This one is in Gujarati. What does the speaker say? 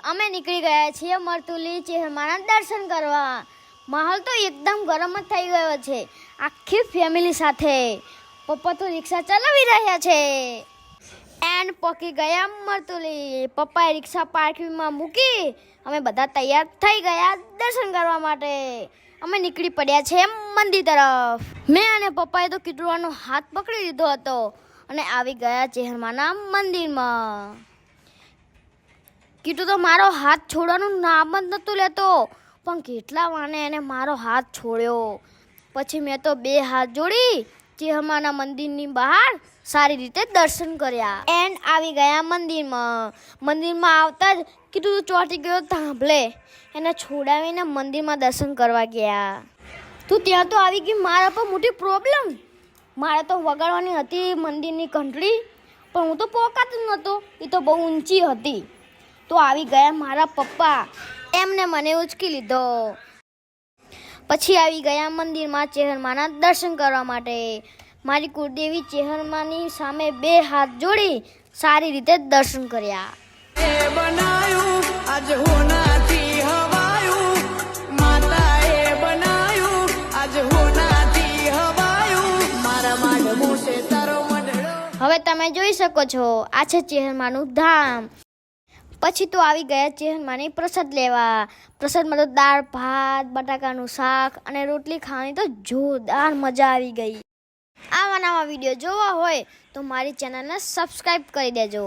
અમે નીકળી ગયા છીએ મરતુલી ચેહરમાના દર્શન કરવા। માહોલ તો એકદમ ગરમ જ થઈ ગયો છે, આખી ફેમિલી સાથે। પપ્પા તો રિક્ષા ચલાવી રહ્યા છે એન્ડ પહોંચી ગયા મરતુલી। પપ્પાએ રિક્ષા પાર્કિંગમાં મૂકી અમે બધા તૈયાર થઈ ગયા દર્શન કરવા માટે। અમે નીકળી પડ્યા છે મંદિર તરફ। મેં અને પપ્પાએ તો કીટુવાનો હાથ પકડી લીધો હતો અને આવી ગયા ચેહરમાના મંદિરમાં। કીટુ તો મારો હાથ છોડવાનું નામ જ નહોતું લેતો, પણ કેટલા વાને એને મારો હાથ છોડ્યો। પછી મેં તો બે હાથ જોડી ચેહરમાના મંદિરની બહાર સારી રીતે દર્શન કર્યા એન્ડ આવી ગયા મંદિરમાં। મંદિરમાં આવતા જ કીટુ ચોંટી ગયો થાંભલે, એને છોડાવીને મંદિરમાં દર્શન કરવા ગયા। તું ત્યાં તો આવી ગઈ મારા પર મોટી પ્રોબ્લેમ। મારે તો વગાડવાની હતી મંદિરની ઘંટડી, પણ હું તો પોકાત જ નહોતો, એ તો બહુ ઊંચી હતી। તો આવી ગયા મારા પપ્પા, એમને મને ઉચકી લીધો। પછી આવી ગયા મંદિરમાં ચેહરમાના દર્શન કરવા માટે। મારી કુળદેવી ચેહરમાની સામે બે હાથ જોડી સારી રીતે દર્શન કર્યા। હવે તમે જોઈ શકો છો, આ છે ચેહરમાનું ધામ। પછી તો આવી ગયા ચેહરમાની પ્રસાદ લેવા। પ્રસાદમાં તો દાળ ભાત, બટાકાનું શાક અને રોટલી ખાવાની તો જોરદાર મજા આવી ગઈ। આવા નવા વિડીયો જોવા હોય તો મારી ચેનલને સબસ્ક્રાઈબ કરી દેજો।